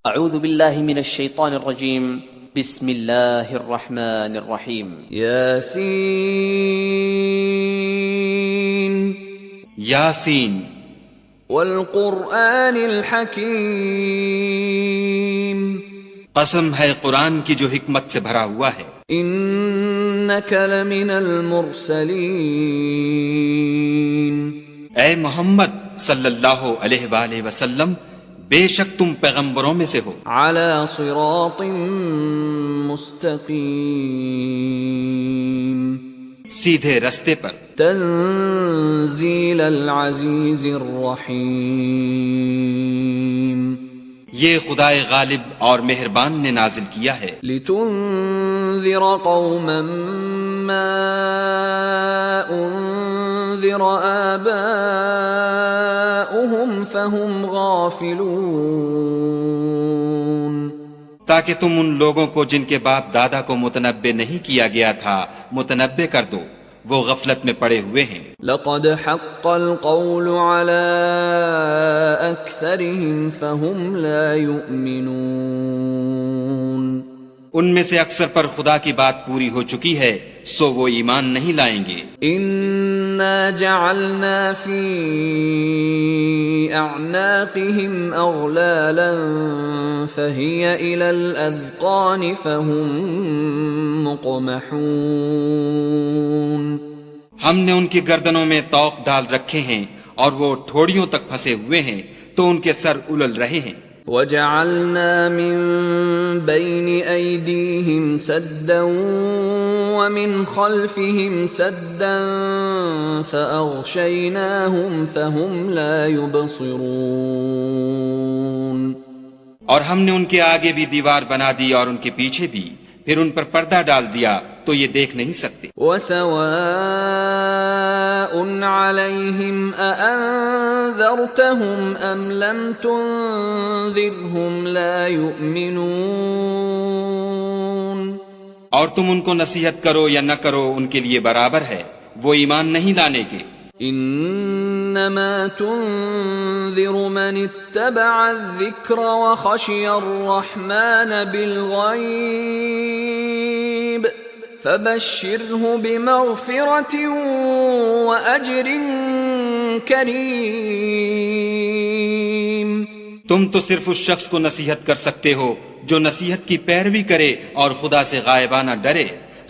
اعوذ باللہ من الشیطان الرجیم بسم اللہ الرحمن الرحیم یاسین یاسین والقرآن الحکیم قسم ہے قرآن کی جو حکمت سے بھرا ہوا ہے. انک لمن المرسلین اے محمد صلی اللہ علیہ وآلہ وسلم بے شک تم پیغمبروں میں سے ہو. علی صراط مستقیم سیدھے رستے پر. تنزیل العزیز الرحیم یہ خدائے غالب اور مہربان نے نازل کیا ہے. لتنذر قوما ما انذر آباؤهم فهم غافلون تاکہ تم ان لوگوں کو جن کے باپ دادا کو متنبع نہیں کیا گیا تھا متنبع کر دو، وہ غفلت میں پڑے ہوئے ہیں. لقد حق القول على اکثرهم فهم لا يؤمنون ان میں سے اکثر پر خدا کی بات پوری ہو چکی ہے سو وہ ایمان نہیں لائیں گے. انا جعلنا في اعناقهم اغلالا فهي الى الاذقان فهم مقمحون ہم نے ان کی گردنوں میں طوق ڈال رکھے ہیں اور وہ ٹھوڑیوں تک پھنسے ہوئے ہیں تو ان کے سر الل رہے ہیں. وَجَعَلْنَا مِن بَيْنِ أَيْدِيهِمْ سَدًّا وَمِنْ خَلْفِهِمْ سَدًّا فَأَغْشَيْنَاهُمْ فَهُمْ لَا يُبْصِرُونَ اور ہم نے ان کے آگے بھی دیوار بنا دی اور ان کے پیچھے بھی، پھر ان پر پردہ ڈال دیا تو یہ دیکھ نہیں سکتے. وَسَوَاءٌ عَلَيْهِمْ أَأَنذَرْتَهُمْ أَمْ لَمْ تُنذِرْهُمْ لَا يُؤْمِنُونَ اور تم ان کو نصیحت کرو یا نہ کرو ان کے لیے برابر ہے، وہ ایمان نہیں لانے کے. انما تنذر من اتبع الذکر وخشی الرحمن بالغیب فبشره بمغفرة واجر کریم. تم تو صرف اس شخص کو نصیحت کر سکتے ہو جو نصیحت کی پیروی کرے اور خدا سے غائبانہ ڈرے،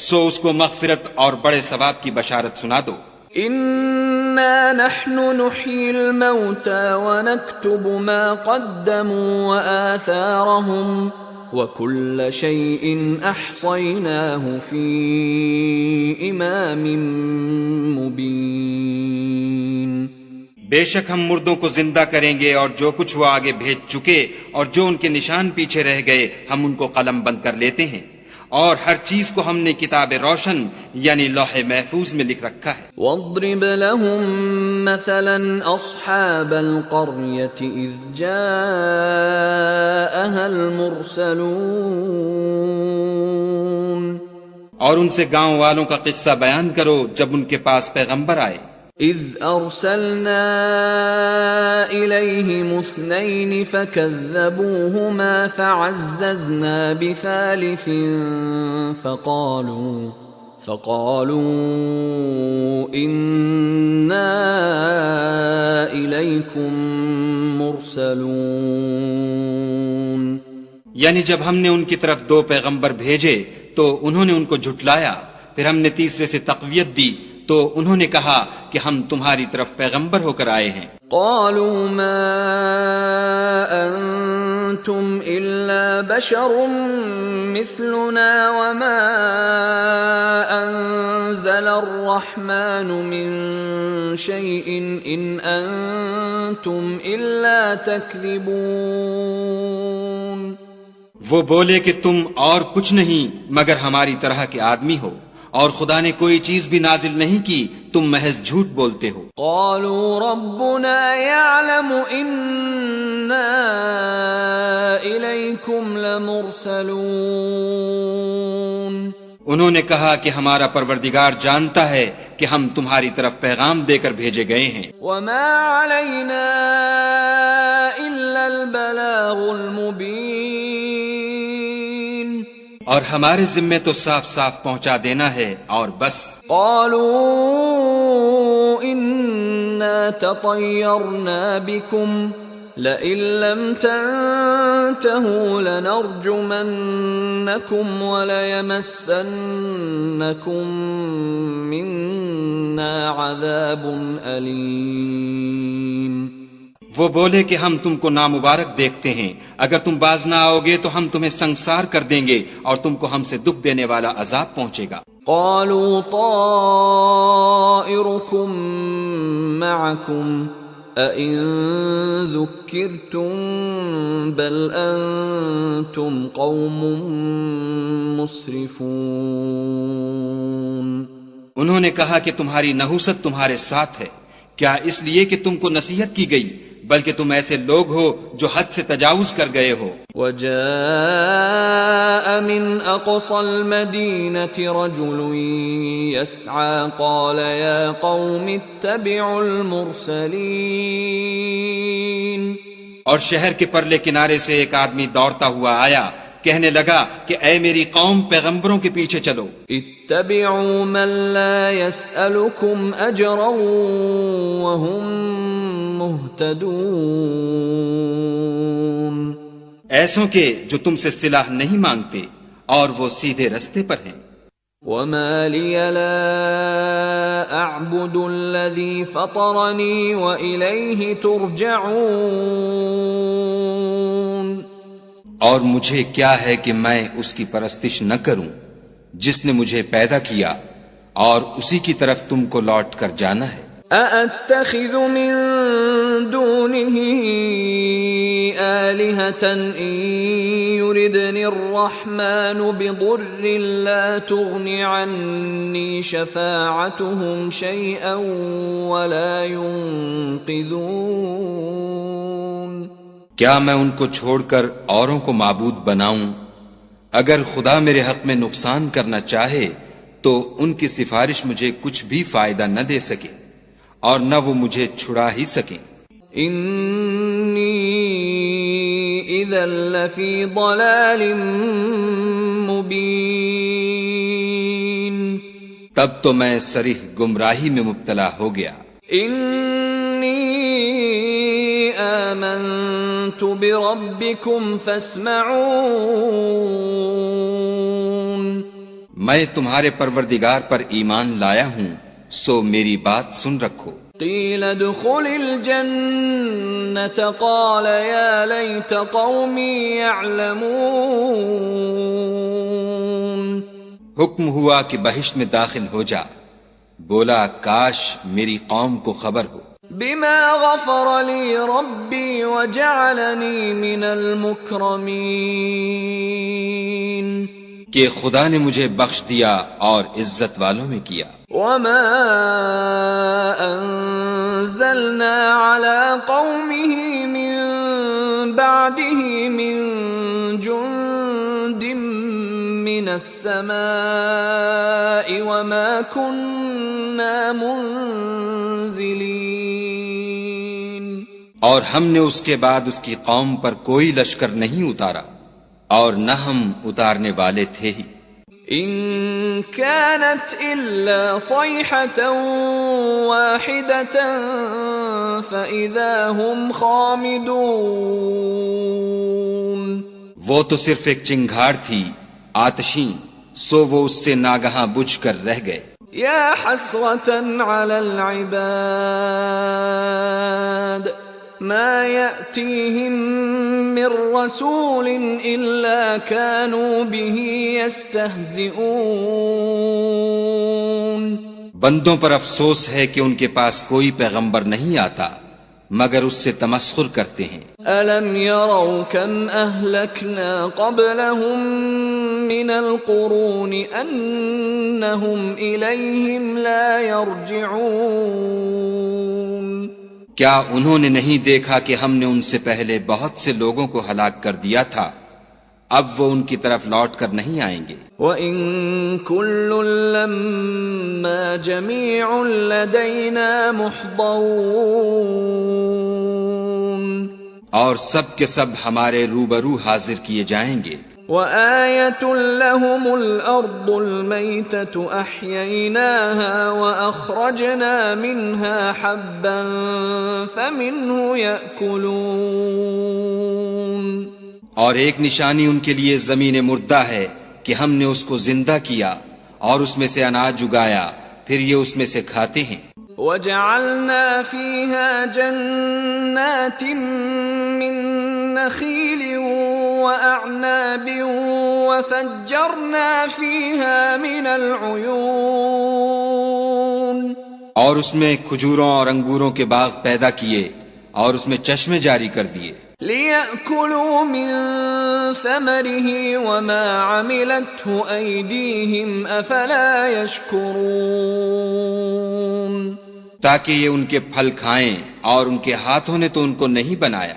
سو اس کو مغفرت اور بڑے ثواب کی بشارت سنا دو. انا نحن نحيي الموتى ونكتب ما قدموا وآثارهم وكل شيء احصيناه في امام مبين. بے شک ہم مردوں کو زندہ کریں گے اور جو کچھ وہ آگے بھیج چکے اور جو ان کے نشان پیچھے رہ گئے ہم ان کو قلم بند کر لیتے ہیں، اور ہر چیز کو ہم نے کتاب روشن یعنی لوح محفوظ میں لکھ رکھا ہے. واضرب لهم مثلا اصحاب القرية اذ جاءها المرسلون اور ان سے گاؤں والوں کا قصہ بیان کرو جب ان کے پاس پیغمبر آئے. اذ ارسلنا الیہم اثنین فکذبوہما فعززنا بثالث فقالوا انا الیکم مرسلون. یعنی جب ہم نے ان کی طرف دو پیغمبر بھیجے تو انہوں نے ان کو جھٹلایا، پھر ہم نے تیسرے سے تقویت دی تو انہوں نے کہا کہ ہم تمہاری طرف پیغمبر ہو کر آئے ہیں. قالوا ما انتم الا بشر مثلنا وما انزل الرحمن من شيء ان انتم الا تكذبون. وہ بولے کہ تم اور کچھ نہیں مگر ہماری طرح کے آدمی ہو، اور خدا نے کوئی چیز بھی نازل نہیں کی، تم محض جھوٹ بولتے ہو. قالوا ربنا يعلم إنا إليكم لمرسلون. انہوں نے کہا کہ ہمارا پروردگار جانتا ہے کہ ہم تمہاری طرف پیغام دے کر بھیجے گئے ہیں. وما علينا إلا البلاغ المبین. اور ہمارے ذمے تو صاف صاف پہنچا دینا ہے اور بس. قالوا انا تطیرنا بکم لئن لم تنتهوا لنرجمنكم وليمسنكم منا عذاب أليم. وہ بولے کہ ہم تم کو نامبارک دیکھتے ہیں، اگر تم باز نہ آؤ گے تو ہم تمہیں سنگسار کر دیں گے اور تم کو ہم سے دکھ دینے والا عذاب پہنچے گا. قالوا طائركم معكم أَإِن ذُكِّرْتُم بَلْ أَنتُمْ قَوْمٌ مُسْرِفُونَ. انہوں نے کہا کہ تمہاری نحوست تمہارے ساتھ ہے، کیا اس لیے کہ تم کو نصیحت کی گئی، بلکہ تم ایسے لوگ ہو جو حد سے تجاوز کر گئے ہو. وَجَاءَ مِنْ أَقْصَى الْمَدِينَةِ رَجُلٌ يَسْعَى قَالَ يَا قَوْمِ اتَّبِعُوا الْمُرْسَلِينَ. اور شہر کے پرلے کنارے سے ایک آدمی دوڑتا ہوا آیا، کہنے لگا کہ اے میری قوم، پیغمبروں کے پیچھے چلو. اتبعوا من لا يسألكم أجرا وهم مهتدون. ایسوں کے جو تم سے صلہ نہیں مانگتے اور وہ سیدھے رستے پر ہیں. وما لي لا أعبد الذي فطرني وإليه ترجعون. اور مجھے کیا ہے کہ میں اس کی پرستش نہ کروں جس نے مجھے پیدا کیا اور اسی کی طرف تم کو لوٹ کر جانا ہے. أَأَتَّخِذُ مِن دُونِهِ آلِهَةً إِن يُرِدْنِ الرَّحْمَنُ بِضُرٍّ لَّا تُغْنِ عَنِّي شَفَاعَتُهُمْ شَيْئًا وَلَا يُنقِذُونَ. کیا میں ان کو چھوڑ کر اوروں کو معبود بناؤں؟ اگر خدا میرے حق میں نقصان کرنا چاہے تو ان کی سفارش مجھے کچھ بھی فائدہ نہ دے سکے اور نہ وہ مجھے چھڑا ہی سکیں. انی اذا لفی ضلال مبین. تب تو میں صریح گمراہی میں مبتلا ہو گیا. انی آمنت بربکم فاسمعون. میں تمہارے پروردگار پر ایمان لایا ہوں، سو میری بات سن رکھو. قیل ادخل الجنة قال یا لیت قومی یعلمون. حکم ہوا کہ بہشت میں داخل ہو جا، بولا کاش میری قوم کو خبر ہو. بما غفر لی ربی وجعلنی من المکرمین. کہ خدا نے مجھے بخش دیا اور عزت والوں میں کیا. وما انزلنا على قومه من بعده من جند من السماء وما كنا منزلين. اور ہم نے اس کے بعد اس کی قوم پر کوئی لشکر نہیں اتارا اور نہ ہم اتارنے والے تھے ہی. ان كانت الا صيحة واحدة فاذا هم خامدون. وہ تو صرف ایک چنگھاڑ تھی آتشیں، سو وہ اس سے ناگہاں بجھ کر رہ گئے. یا حسرة على العباد ما يأتيهم من رسول إلا كانوا به يستهزئون. بندوں پر افسوس ہے کہ ان کے پاس کوئی پیغمبر نہیں آتا مگر اس سے تمسخر کرتے ہیں. أَلَمْ يَرَوْا كَمْ أَهْلَكْنَا قَبْلَهُمْ مِنَ الْقُرُونِ أَنَّهُمْ إِلَيْهِمْ لَا يَرْجِعُونَ. کیا انہوں نے نہیں دیکھا کہ ہم نے ان سے پہلے بہت سے لوگوں کو ہلاک کر دیا تھا، اب وہ ان کی طرف لوٹ کر نہیں آئیں گے. وَإِن كُلٌّ لَّمَّا جَمِيعٌ لَّدَيْنَا مُحْضَرُونَ. اور سب کے سب ہمارے روبرو حاضر کیے جائیں گے۔ وآية لهم الأرض الميتة أحييناها وأخرجنا منها حبا فمنه يأكلون۔ اور ایک نشانی ان کے لیے زمین مردہ ہے کہ ہم نے اس کو زندہ کیا اور اس میں سے اناج اگایا، پھر یہ اس میں سے کھاتے ہیں۔ وجعلنا فيها جنات من نخيل وأعناب وفجرنا فيها من العيون۔ اور اس میں کھجوروں اور انگوروں کے باغ پیدا کیے اور اس میں چشمے جاری کر دیے، لِيَأْكُلُوا مِن ثَمَرِهِ وَمَا عَمِلَتْهُ أَيْدِيهِمْ أَفَلَا يَشْكُرُونَ، تاکہ یہ ان کے پھل کھائیں، اور ان کے ہاتھوں نے تو ان کو نہیں بنایا،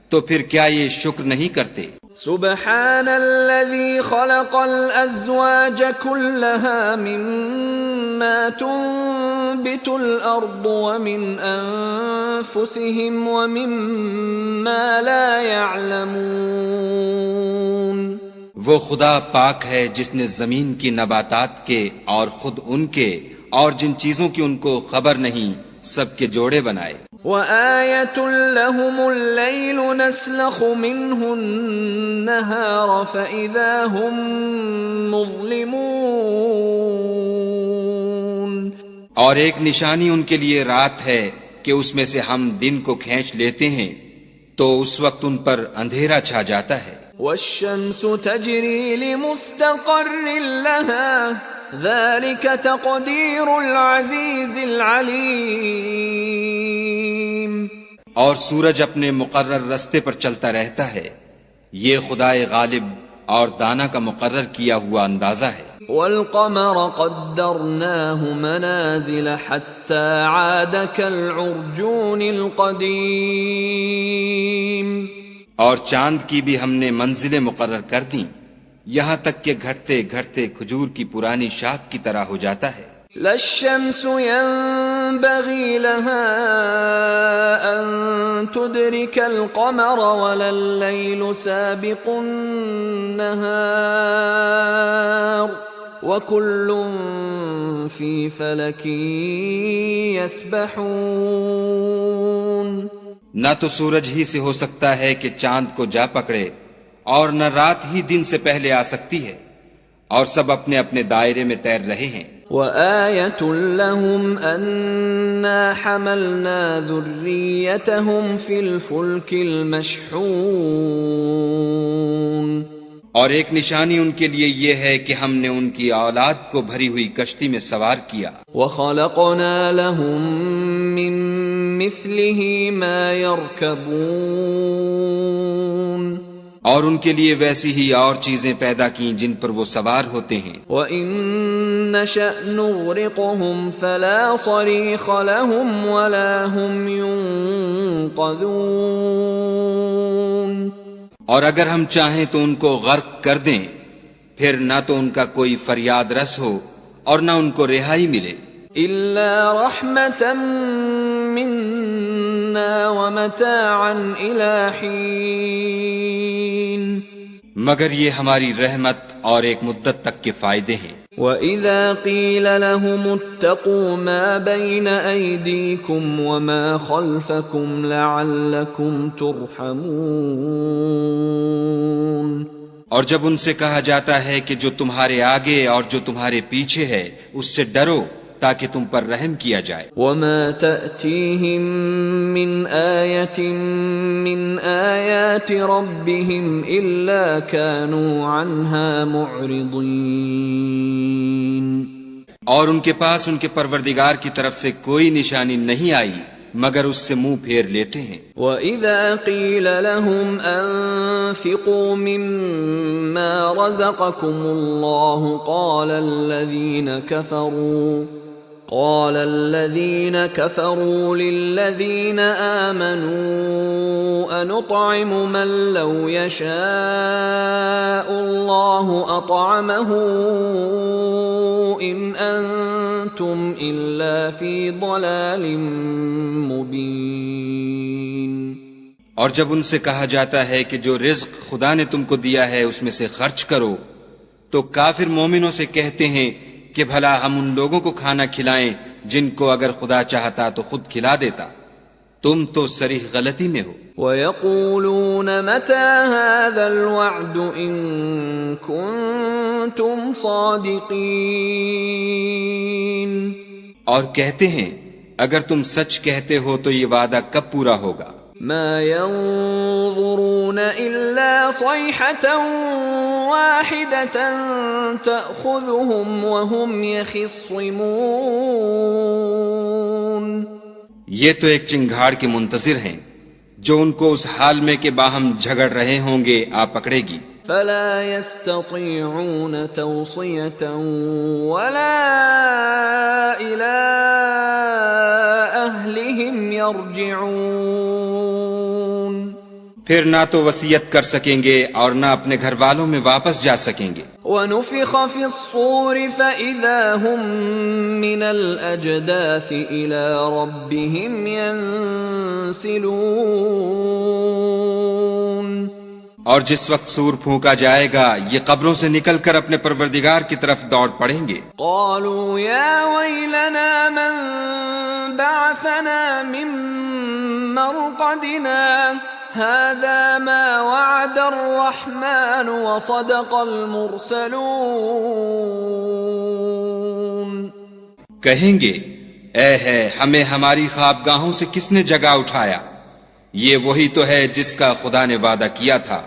تو پھر کیا یہ شکر نہیں کرتے؟ سبحان الذي خلق الأزواج كلها مما تنبت الأرض ومن أنفسهم ومما لا يعلمون۔ وہ خدا پاک ہے جس نے زمین کی نباتات کے اور خود ان کے اور جن چیزوں کی ان کو خبر نہیں سب کے جوڑے بنائے۔ وآية لهم الليل نسلخ منه النهار فإذا هم مظلمون، اور ایک نشانی ان کے لیے رات ہے کہ اس میں سے ہم دن کو کھینچ لیتے ہیں تو اس وقت ان پر اندھیرا چھا جاتا ہے۔ والشمس تجري لمستقر لها ذلك تقدير العزيز العليم۔ اور سورج اپنے مقرر رستے پر چلتا رہتا ہے، یہ خدائے غالب اور دانا کا مقرر کیا ہوا اندازہ ہے۔ والقمر قدرناه منازل حتى عاد كالعرجون القديم۔ اور چاند کی بھی ہم نے منزلیں مقرر کر دیں، یہاں تک کہ گھٹتے گھٹتے کھجور کی پرانی شاخ کی طرح ہو جاتا ہے۔ لا الشمس ينبغي لها أن تدرك القمر ولا الليل سابق النهار وكل في فلك يسبحون۔ نہ تو سورج ہی سے ہو سکتا ہے کہ چاند کو جا پکڑے، اور نہ رات ہی دن سے پہلے آ سکتی ہے، اور سب اپنے اپنے دائرے میں تیر رہے ہیں۔ وآية لهم أنا حملنا ذريتهم في الفلك المشحون۔ اور ایک نشانی ان کے لیے یہ ہے کہ ہم نے ان کی اولاد کو بھری ہوئی کشتی میں سوار کیا۔ وخلقنا لهم من مثله ما يركبون، اور ان کے لیے ویسی ہی اور چیزیں پیدا کیں جن پر وہ سوار ہوتے ہیں۔ وَإِن نَّشَأْ نُغْرِقْهُمْ فَلَا صَرِيخَ لَهُمْ وَلَا هُمْ يُنقَذُونَ، اور اگر ہم چاہیں تو ان کو غرق کر دیں، پھر نہ تو ان کا کوئی فریاد رس ہو اور نہ ان کو رہائی ملے۔ إِلَّا رَحْمَةً مِّنَّا وَمَتَاعًا إِلَى حِينٍ، مگر یہ ہماری رحمت اور ایک مدت تک کے فائدے ہیں۔ وَإِذَا قِيلَ لَهُمُ اتَّقُوا مَا بَيْنَ أَيْدِيكُمْ وَمَا خَلْفَكُمْ لَعَلَّكُمْ تُرْحَمُونَ، اور جب ان سے کہا جاتا ہے کہ جو تمہارے آگے اور جو تمہارے پیچھے ہے اس سے ڈرو تاکہ تم پر رحم کیا جائے۔ وَمَا تَأْتِيهِم مِّنْ آيَةٍ مِّنْ آيَاتِ رَبِّهِمْ إِلَّا كَانُوا عَنْهَا مُعْرِضِينَ، اور ان کے پاس ان کے پروردگار کی طرف سے کوئی نشانی نہیں آئی مگر اس سے منہ پھیر لیتے ہیں۔ وَإِذَا قِيلَ لَهُمْ أَنفِقُوا مِمَّا رَزَقَكُمُ اللَّهُ قال الذين كفروا للذين آمنوا أنطعم من لو يشاء الله أطعمه إن أنتم إلا في ضلال مبين۔ اور جب ان سے کہا جاتا ہے کہ جو رزق خدا نے تم کو دیا ہے اس میں سے خرچ کرو، تو کافر مومنوں سے کہتے ہیں کہ بھلا ہم ان لوگوں کو کھانا کھلائیں جن کو اگر خدا چاہتا تو خود کھلا دیتا، تم تو صریح غلطی میں ہو۔ وَيَقُولُونَ مَتَى هَذَا الْوَعْدُ إِن كُنتُمْ صَادِقِينَ، اور کہتے ہیں اگر تم سچ کہتے ہو تو یہ وعدہ کب پورا ہوگا؟ ما ينظرون إلا صيحة واحدة تأخذهم وهم يخصمون، یہ تو ایک چنگھاڑ کے منتظر ہیں جو ان کو اس حال میں کہ باہم جھگڑ رہے ہوں گے آ پکڑے گی۔ فلا يستطيعون توصية ولا إلى أهلهم يرجعون، پھر نہ تو وصیت کر سکیں گے اور نہ اپنے گھر والوں میں واپس جا سکیں گے۔ ونفخ في الصور فإذا هم من الأجداث إلى ربهم ينسلون، اور جس وقت سور پھونکا جائے گا یہ قبروں سے نکل کر اپنے پروردگار کی طرف دوڑ پڑیں گے۔ قالوا يا ويلنا من بعثنا من مرقدنا هذا ما وعد الرحمن وصدق المرسلون، کہیں گے اے ہے ہمیں ہماری خوابگاہوں سے کس نے جگا اٹھایا، یہ وہی تو ہے جس کا خدا نے وعدہ کیا تھا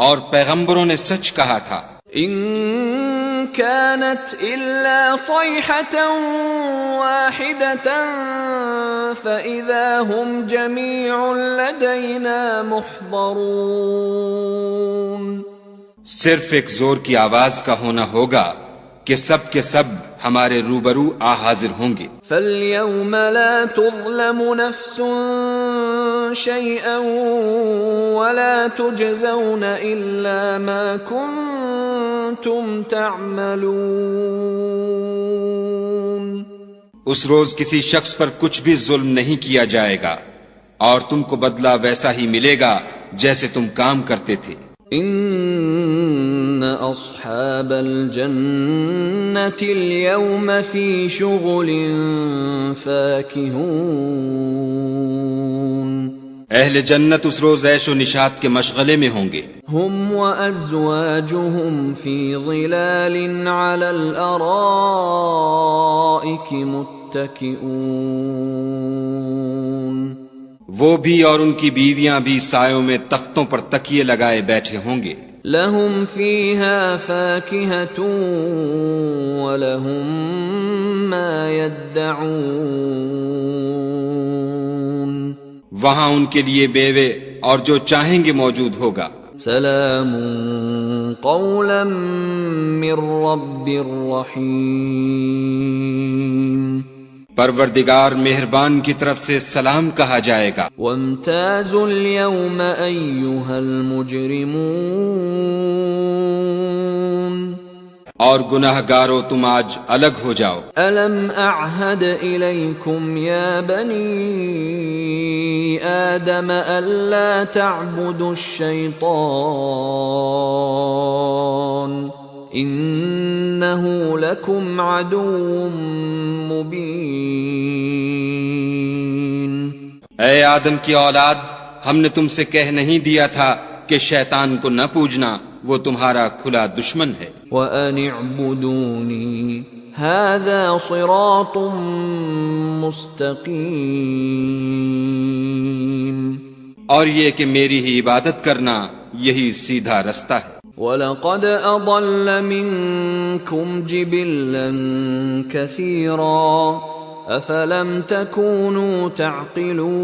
اور پیغمبروں نے سچ کہا تھا۔ ان كانت الا صيحة واحدة فإذا هم جميع لدينا محضرون، صرف ایک زور کی آواز کا ہونا ہوگا کہ سب کے سب ہمارے روبرو آ حاضر ہوں گے۔ فَالْيَوْمَ لَا تُظْلَمُ نَفْسٌ شَيْئًا وَلَا تُجْزَوْنَ إِلَّا مَا كُنْتُمْ تَعْمَلُونَ، اس روز کسی شخص پر کچھ بھی ظلم نہیں کیا جائے گا اور تم کو بدلہ ویسا ہی ملے گا جیسے تم کام کرتے تھے۔ ان اصحاب الجنة اليوم في شغل فاكهون، اہل جنت اس روز عیش و نشاط کے مشغلے میں ہوں گے۔ هم وازواجهم في ظلال على الارائك متكئون، وہ بھی اور ان کی بیویاں بھی سایوں میں تختوں پر تکیے لگائے بیٹھے ہوں گے۔ لهم فيها فاكهة ولهم ما يدعون، وہاں ان کے لیے بیوے اور جو چاہیں گے موجود ہوگا۔ سلام قولا من رب رحیم، پروردگار مہربان کی طرف سے سلام کہا جائے گا۔ وامتازوا اليوم ایھا المجرمون، اور گناہ گارو تم آج الگ ہو جاؤ۔ الم اعہد الیکم یا بنی آدم الا تعبدوا الشیطان انہ لکم عدو مبین، اے آدم کی اولاد، ہم نے تم سے کہہ نہیں دیا تھا کہ شیطان کو نہ پوجنا، وہ تمہارا کھلا دشمن ہے۔ وَأَنِ اعْبُدُونِي هَذَا صِرَاطٌ مُسْتَقِيمٌ، اور یہ کہ میری ہی عبادت کرنا یہی سیدھا رستہ ہے۔ وَلَقَدْ أَضَلَّ مِنْكُمْ جِبِلًّا كَثِيرًا أَفَلَمْ تَكُونُوا تَعْقِلُونَ،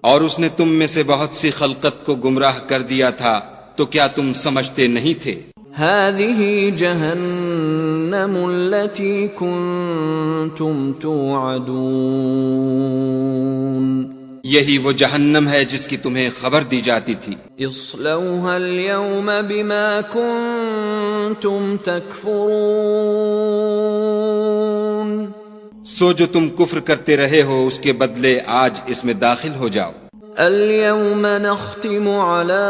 اور اس نے تم میں سے بہت سی خلقت کو گمراہ کر دیا تھا تو کیا تم سمجھتے نہیں تھے؟ هذه جهنم التي كنتم توعدون، یہی وہ جہنم ہے جس کی تمہیں خبر دی جاتی تھی۔ اصلوها اليوم بما كنتم تكفرون، سو جو تم کفر کرتے رہے ہو اس کے بدلے آج اس میں داخل ہو جاؤ. اليوم نختم على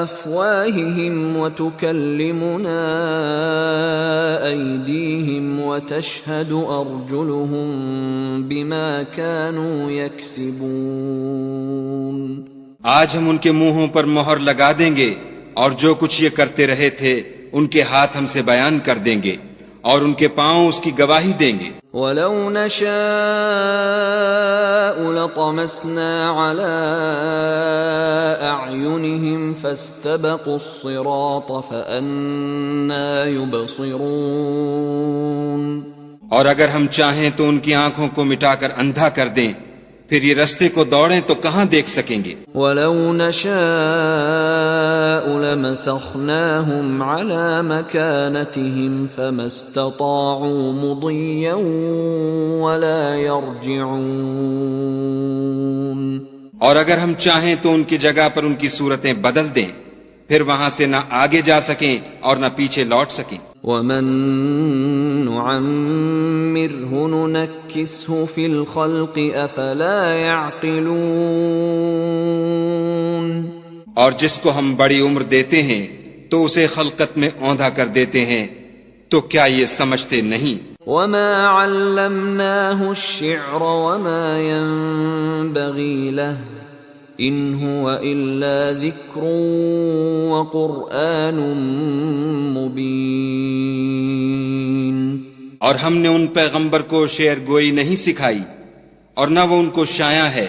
أفواههم وتكلمنا أيديهم وتشهد أرجلهم بما كانوا يكسبون. آج ہم ان کے منہوں پر مہر لگا دیں گے اور جو کچھ یہ کرتے رہے تھے ان کے ہاتھ ہم سے بیان کر دیں گے اور ان کے پاؤں اس کی گواہی دیں گے. وَلَوْ نَشَاءُ لَطَمَسْنَا عَلَىٰ أَعْيُنِهِمْ فَاسْتَبَقُوا الصِّرَاطَ فَأَنَّىٰ يُبْصِرُونَ. اور اگر ہم چاہیں تو ان کی آنکھوں کو مٹا کر اندھا کر دیں پھر یہ رستے کو دوڑیں تو کہاں دیکھ سکیں گے. وَلَوْ نَشَاءُ لَمَسَخْنَاهُمْ عَلَىٰ مَكَانَتِهِمْ فَمَا اسْتَطَاعُوا مُضِيًّا وَلَا يَرْجِعُونَ. اور اگر ہم چاہیں تو ان کی جگہ پر ان کی صورتیں بدل دیں پھر وہاں سے نہ آگے جا سکیں اور نہ پیچھے لوٹ سکیں. وَمَن نُعَمِّرْهُ نُنَكِّسْهُ فِي الْخَلْقِ أَفَلَا يَعْقِلُونَ. اور جس کو ہم بڑی عمر دیتے ہیں تو اسے خلقت میں اوندھا کر دیتے ہیں تو کیا یہ سمجھتے نہیں. وَمَا عَلَّمْنَاهُ الشِّعْرَ وَمَا يَنبَغِي لَهُ إِنْ هُوَ إِلَّا ذِكْرٌ وَقُرْآنٌ مُبِينٌ. اور ہم نے ان پیغمبر کو شعر گوئی نہیں سکھائی اور نہ وہ ان کو شایع ہے،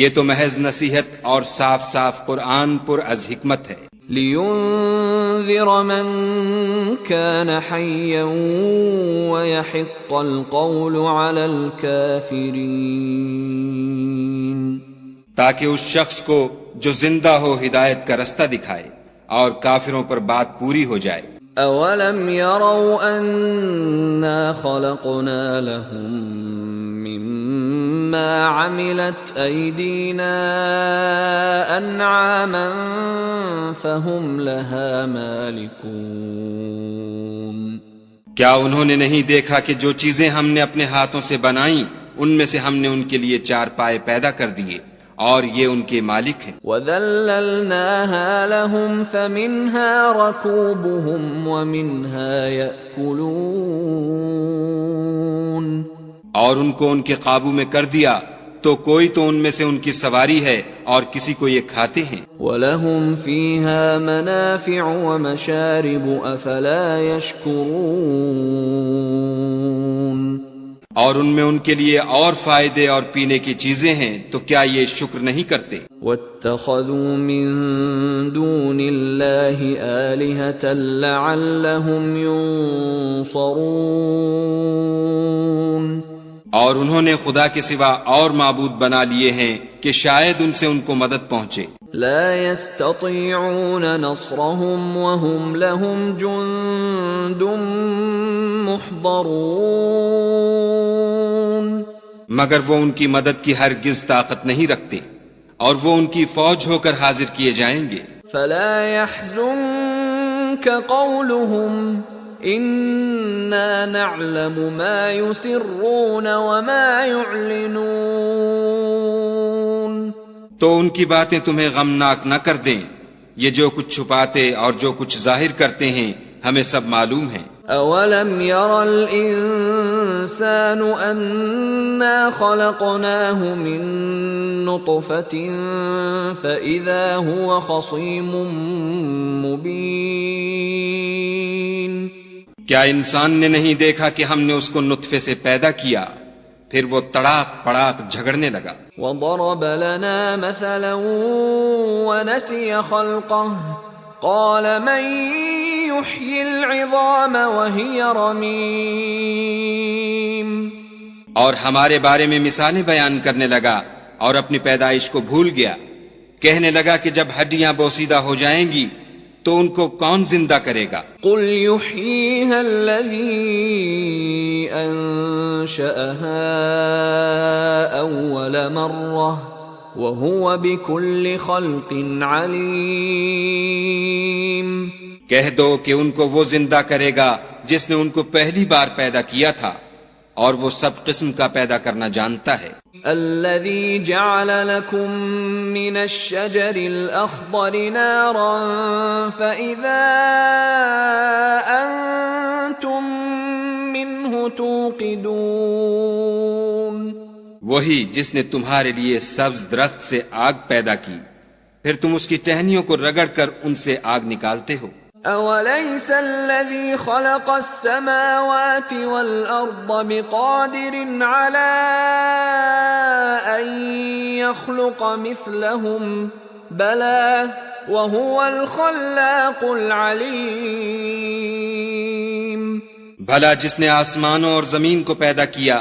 یہ تو محض نصیحت اور صاف صاف قرآن پر از حکمت ہے. لِيُنذِرَ مَن كَانَ حَيًّا وَيَحِقَّ الْقَوْلُ عَلَى الْكَافِرِينَ. تاکہ اس شخص کو جو زندہ ہو ہدایت کا رستہ دکھائے اور کافروں پر بات پوری ہو جائے. اولم يروا انا خلقنا لهم مما عملت ايدينا انعاما فهم لها مالكون. کیا انہوں نے نہیں دیکھا کہ جو چیزیں ہم نے اپنے ہاتھوں سے بنائیں ان میں سے ہم نے ان کے لیے چار پائے پیدا کر دیے اور یہ ان کے مالک ہیں. وَذَلَّلْنَاهَا لَهُمْ فَمِنْهَا رَكُوبُهُمْ وَمِنْهَا يَأْكُلُونَ. اور ان کو ان کے قابو میں کر دیا تو کوئی تو ان میں سے ان کی سواری ہے اور کسی کو یہ کھاتے ہیں. وَلَهُمْ فِيهَا مَنَافِعُ وَمَشَارِبُ أَفَلَا يَشْكُرُونَ. اور ان میں ان کے لیے اور فائدے اور پینے کی چیزیں ہیں تو کیا یہ شکر نہیں کرتے. وَاتَّخَذُوا مِن دُونِ اللَّهِ آلِهَةً لَعَلَّهُمْ يُنصَرُونَ. اور انہوں نے خدا کے سوا اور معبود بنا لیے ہیں کہ شاید ان سے ان کو مدد پہنچے. لا يستطيعون نصرهم وهم لهم جند محضرون. مگر وہ ان کی مدد کی ہرگز طاقت نہیں رکھتے اور وہ ان کی فوج ہو کر حاضر کیے جائیں گے. فلا يحزنك قولهم إنا نعلم ما يسرون وما يعلنون. تو ان کی باتیں تمہیں غمناک نہ کر دیں، یہ جو کچھ چھپاتے اور جو کچھ ظاہر کرتے ہیں ہمیں سب معلوم ہے. اولم ير الانسان انا خلقناه من نطفة فاذا هو خصيم مبين. کیا انسان نے نہیں دیکھا کہ ہم نے اس کو نطفے سے پیدا کیا پھر وہ تڑاک پڑاک جھگڑنے لگا. وضرب لنا مثلا ونسي خلقه قال من يحيي العظام وهي رميم. اور ہمارے بارے میں مثالیں بیان کرنے لگا اور اپنی پیدائش کو بھول گیا. کہنے لگا کہ جب ہڈیاں بوسیدہ ہو جائیں گی تو ان کو کون زندہ کرے گا. قل يحييها الذي انشأها اول مرة وهو بكل خلق عليم. کہہ دو کہ ان کو وہ زندہ کرے گا جس نے ان کو پہلی بار پیدا کیا تھا اور وہ سب قسم کا پیدا کرنا جانتا ہے۔ الذي جعل لكم من الشجر الأخضر نارا فإذا أنتم منه توقدون، وہی جس نے تمہارے لیے سبز درخت سے آگ پیدا کی، پھر تم اس کی ٹہنیوں کو رگڑ کر ان سے آگ نکالتے ہو۔ أوليس الذي خلق السماوات والأرض بقادر على أن يخلق مثلهم بلى وهو الخلاق العليم۔ بھلا جس نے آسمانوں اور زمین کو پیدا کیا،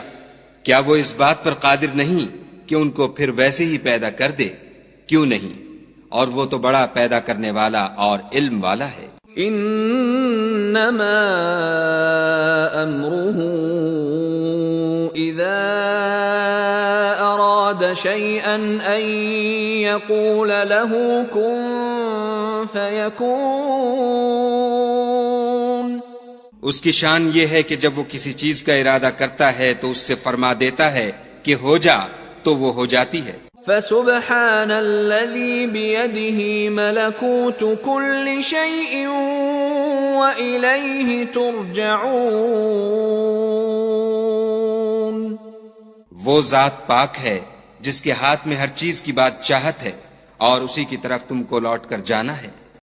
کیا وہ اس بات پر قادر نہیں کہ ان کو پھر ویسے ہی پیدا کر دے؟ کیوں نہیں، اور وہ تو بڑا پیدا کرنے والا اور علم والا ہے۔ انما امره اذا اراد شيئا ان يقول له كن فيكون، اس کی شان یہ ہے کہ جب وہ کسی چیز کا ارادہ کرتا ہے تو اس سے فرما دیتا ہے کہ ہو جا، تو وہ ہو جاتی ہے۔ فسبحان الذي بيده ملكوت كل شيء وإليه ترجعون، وہ ذات پاک ہے جس کے ہاتھ میں ہر چیز کی بات چاہت ہے، اور اسی کی طرف تم کو لوٹ کر جانا ہے۔